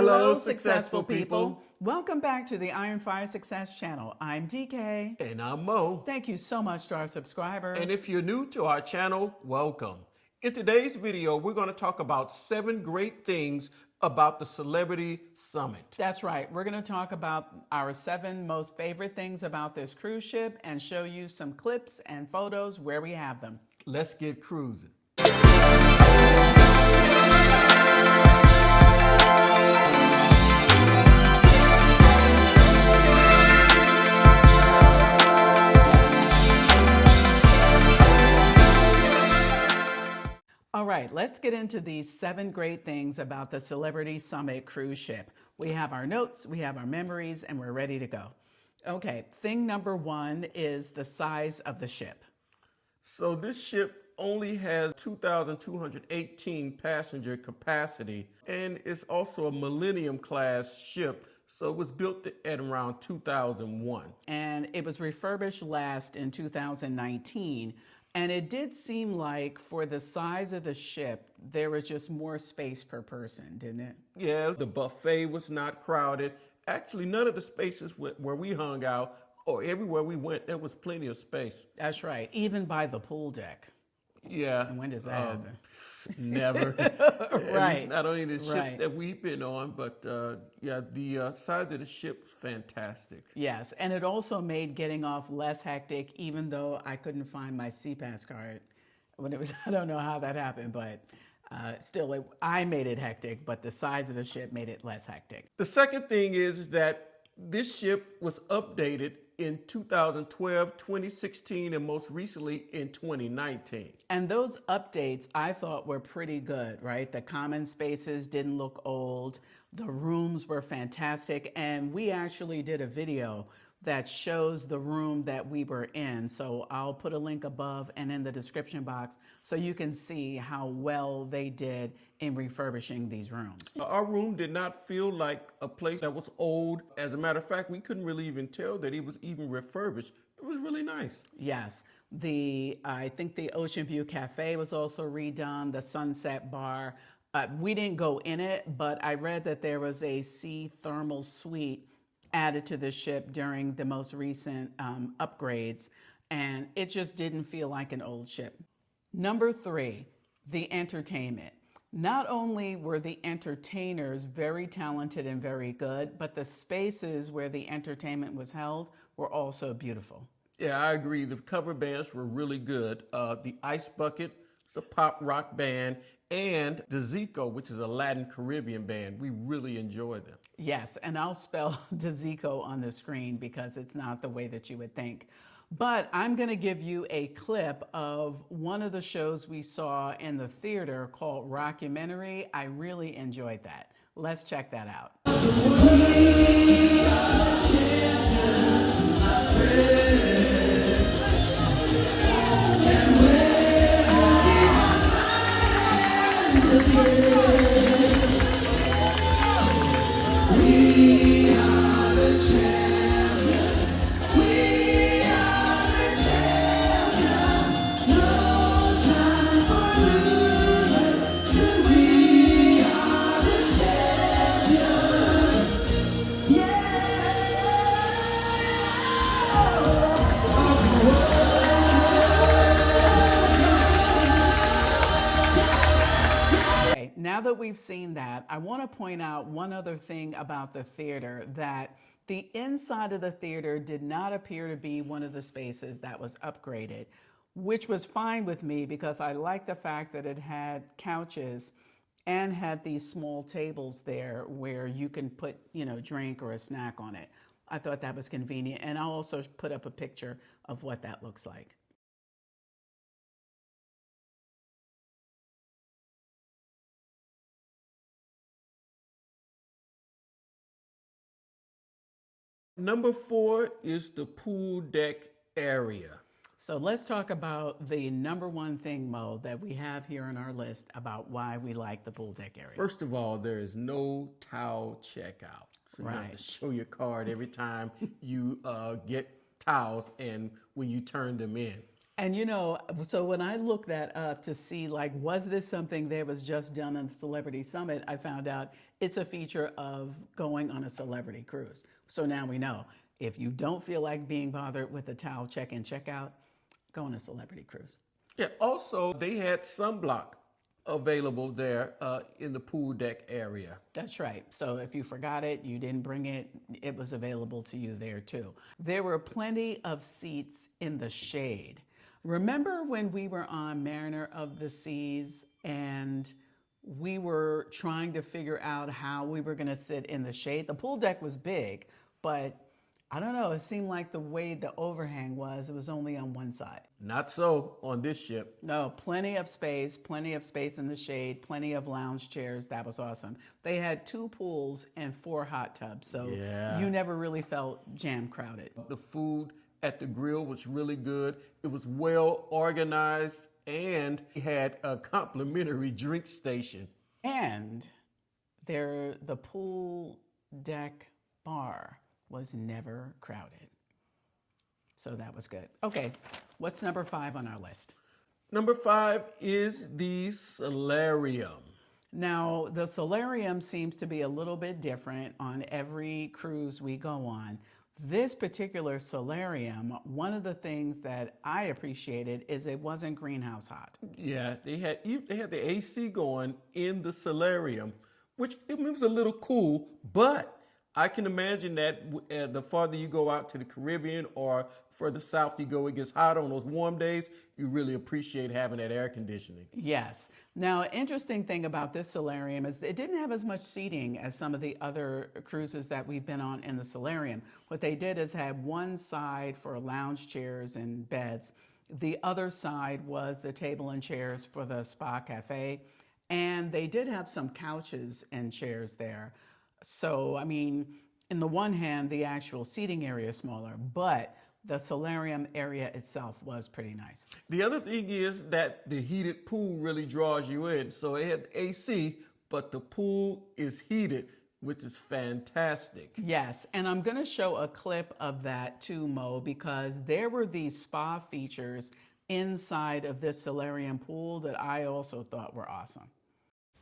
Hello, successful people. Welcome back to the Iron Fire Success channel. I'm DK. And I'm Mo. Thank you so much to our subscribers. And if you're new to our channel, welcome. In today's video, we're going to talk about 7 great things about the Celebrity Summit. That's right. We're going to talk about our 7 most favorite things about this cruise ship and show you some clips and photos where we have them. Let's get cruising. All right, let's get into these 7 great things about the Celebrity Summit cruise ship. We have our notes, we have our memories, and we're ready to go. Okay, thing number 1 is the size of the ship. So this ship only has 2,218 passenger capacity, and it's also a Millennium class ship. So it was built at around 2001. And it was refurbished last in 2019. And it did seem like for the size of the ship, there was just more space per person, didn't it? Yeah, the buffet was not crowded. Actually, none of the spaces where we hung out or everywhere we went, there was plenty of space. That's right, even by the pool deck. Yeah. And when does that happen? Never. Right. Not only the ships Right. that we've been on, but yeah, the size of the ship's fantastic. Yes, and it also made getting off less hectic, even though I couldn't find my CPAS card when it was, I don't know how that happened, but still, I made it hectic, but the size of the ship made it less hectic. The second thing is that this ship was updated in 2012, 2016, and most recently in 2019. And those updates I thought were pretty good, right? The common spaces didn't look old. The rooms were fantastic. And we actually did a video that shows the room that we were in. So I'll put a link above and in the description box so you can see how well they did in refurbishing these rooms. Our room did not feel like a place that was old. As a matter of fact, we couldn't really even tell that it was even refurbished. It was really nice. Yes. I think the Ocean View Cafe was also redone, the Sunset Bar. We didn't go in it, but I read that there was a sea thermal suite added to the ship during the most recent upgrades, and it just didn't feel like an old ship. Number 3, the entertainment. Not only were the entertainers very talented and very good, but the spaces where the entertainment was held were also beautiful. Yeah, I agree. The cover bands were really good. The Ice Bucket, it's a pop rock band, and the Zico, which is a Latin Caribbean band. We really enjoyed them. Yes, and I'll spell Zico on the screen because it's not the way that you would think. But I'm going to give you a clip of one of the shows we saw in the theater called Rockumentary. I really enjoyed that. Let's check that out. We are champions, my friend. And when we are the champions. We are the champions. No time for losers, 'cause we are the champions. Yeah. Okay, now that we've seen that, I want to point out one other thing about the theater, that the inside of the theater did not appear to be one of the spaces that was upgraded, which was fine with me because I like the fact that it had couches and had these small tables there where you can put, drink or a snack on it. I thought that was convenient, and I'll also put up a picture of what that looks like. Number 4 is the pool deck area. So let's talk about the number 1 thing, Mo, that we have here on our list about why we like the pool deck area. First of all, there is no towel checkout. So you have Right. to show your card every time you get towels and when you turn them in. And you know, so when I looked that up to see, like, was this something that was just done on the Celebrity Summit, I found out it's a feature of going on a celebrity cruise. So now we know if you don't feel like being bothered with the towel check in, check out, go on a celebrity cruise. Yeah, also, they had sunblock available there in the pool deck area. That's right. So if you forgot it, you didn't bring it, it was available to you there too. There were plenty of seats in the shade. Remember when we were on Mariner of the Seas and we were trying to figure out how we were going to sit in the shade? The pool deck was big, but I don't know, it seemed like the way the overhang was, it was only on one side. Not so on this ship. No, plenty of space in the shade, plenty of lounge chairs. That was awesome. They had 2 pools and 4 hot tubs, so Yeah. you never really felt jam crowded. The food at the grill was really good. It was well organized and it had a complimentary drink station. And the pool deck bar was never crowded. So that was good. Okay, what's number 5 on our list? Number 5 is the solarium. Now, the solarium seems to be a little bit different on every cruise we go on. This particular solarium, one of the things that I appreciated is it wasn't greenhouse hot. Yeah, they had the AC going in the solarium, which it was a little cool, but I can imagine that the farther you go out to the Caribbean or further south you go, it gets hot on those warm days. You really appreciate having that air conditioning. Yes. Now, interesting thing about this solarium is it didn't have as much seating as some of the other cruises that we've been on in the solarium. What they did is had one side for lounge chairs and beds. The other side was the table and chairs for the spa cafe. And they did have some couches and chairs there. So, I mean, in the one hand, the actual seating area is smaller, but the solarium area itself was pretty nice. The other thing is that the heated pool really draws you in. So it had AC, but the pool is heated, which is fantastic. Yes, and I'm going to show a clip of that too, Mo, because there were these spa features inside of this solarium pool that I also thought were awesome.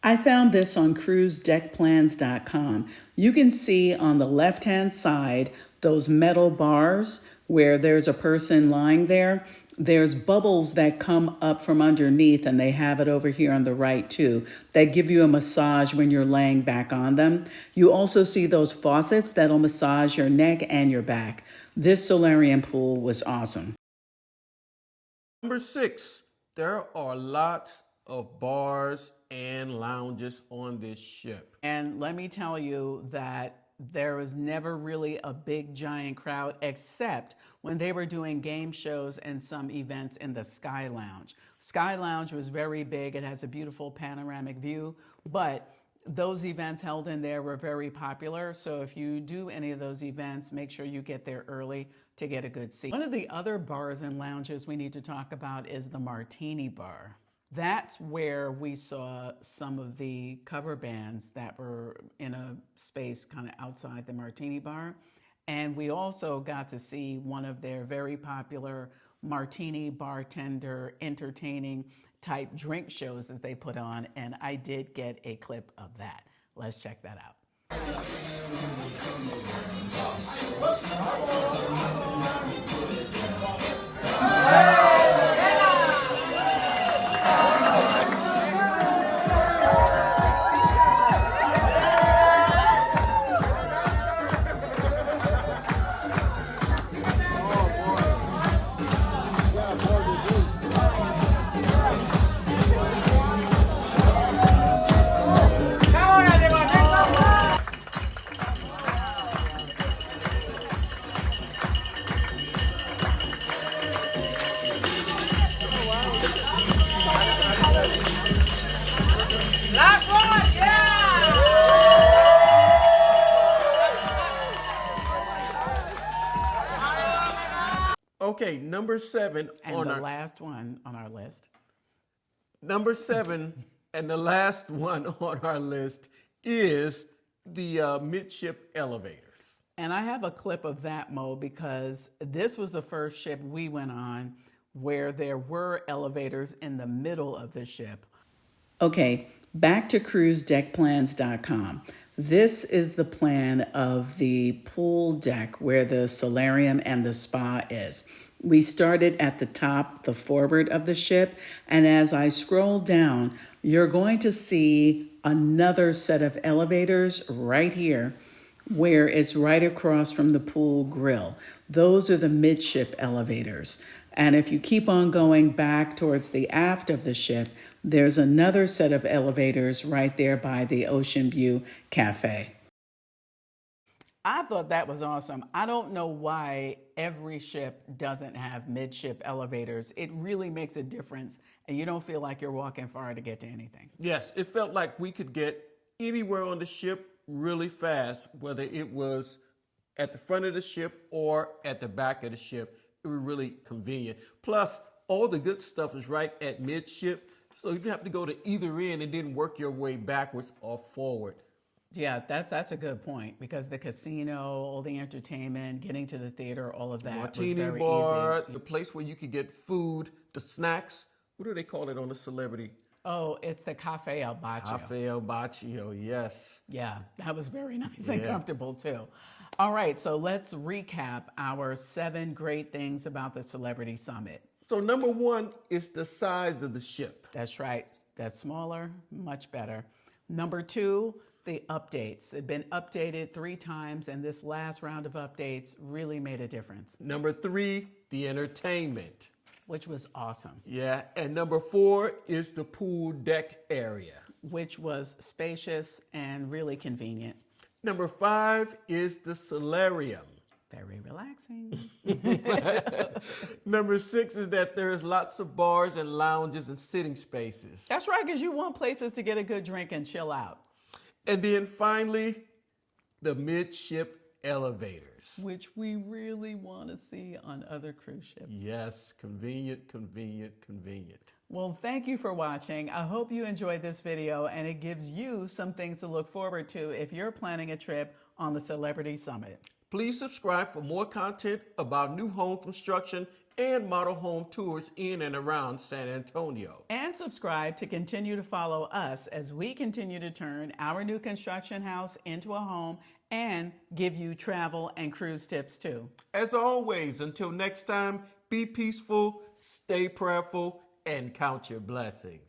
I found this on cruisedeckplans.com. You can see on the left-hand side those metal bars where there's a person lying there. There's bubbles that come up from underneath, and they have it over here on the right too, that give you a massage when you're laying back on them. You also see those faucets that'll massage your neck and your back. This solarium pool was awesome. Number 6, there are lots of bars and lounges on this ship. And let me tell you that there was never really a big giant crowd except when they were doing game shows and some events in the Sky Lounge. Sky Lounge was very big. It has a beautiful panoramic view, but those events held in there were very popular. So if you do any of those events, make sure you get there early to get a good seat. One of the other bars and lounges we need to talk about is the Martini Bar. That's where we saw some of the cover bands that were in a space kind of outside the Martini Bar. And we also got to see one of their very popular martini bartender entertaining type drink shows that they put on. And I did get a clip of that. Let's check that out. Okay, number 7 And on the our last one on our list. number 7 and the last one on our list is the midship elevators. And I have a clip of that, Mo, because this was the first ship we went on where there were elevators in the middle of the ship. Okay, back to cruisedeckplans.com. This is the plan of the pool deck where the solarium and the spa is. We started at the top, the forward of the ship, and as I scroll down, you're going to see another set of elevators right here where it's right across from the pool grill. Those are the midship elevators. And if you keep on going back towards the aft of the ship, there's another set of elevators right there by the Ocean View Cafe. I thought that was awesome. I don't know why every ship doesn't have midship elevators. It really makes a difference, and you don't feel like you're walking far to get to anything. Yes, it felt like we could get anywhere on the ship really fast, whether it was at the front of the ship or at the back of the ship. It was really convenient. Plus, all the good stuff is right at midship, so you don't have to go to either end and then work your way backwards or forward. Yeah, that's a good point, because the casino, all the entertainment, getting to the theater, all of that Martini was very bar, easy. the place where you could get food, the snacks. What do they call it on the Celebrity? Oh, it's the Cafe El Baccio. Cafe El Baccio, yes. Yeah, that was very nice and Yeah. comfortable too. All right, so let's recap our 7 great things about the Celebrity Summit. So number 1 is the size of the ship. That's right. That's smaller, much better. Number 2, the updates. It's been updated 3 times, and this last round of updates really made a difference, Number 3, the entertainment. which was awesome, Yeah, and number 4 is the pool deck area. which was spacious and really convenient. Number 5 is the solarium. Very relaxing. Number 6 is that there's lots of bars and lounges and sitting spaces. That's right, because you want places to get a good drink and chill out. And then finally, the midship elevators. Which we really want to see on other cruise ships. Yes, convenient, convenient, convenient. Well, thank you for watching. I hope you enjoyed this video and it gives you some things to look forward to if you're planning a trip on the Celebrity Summit. Please subscribe for more content about new home construction and model home tours in and around San Antonio. And subscribe to continue to follow us as we continue to turn our new construction house into a home and give you travel and cruise tips too. As always, until next time, be peaceful, stay prayerful, and count your blessings.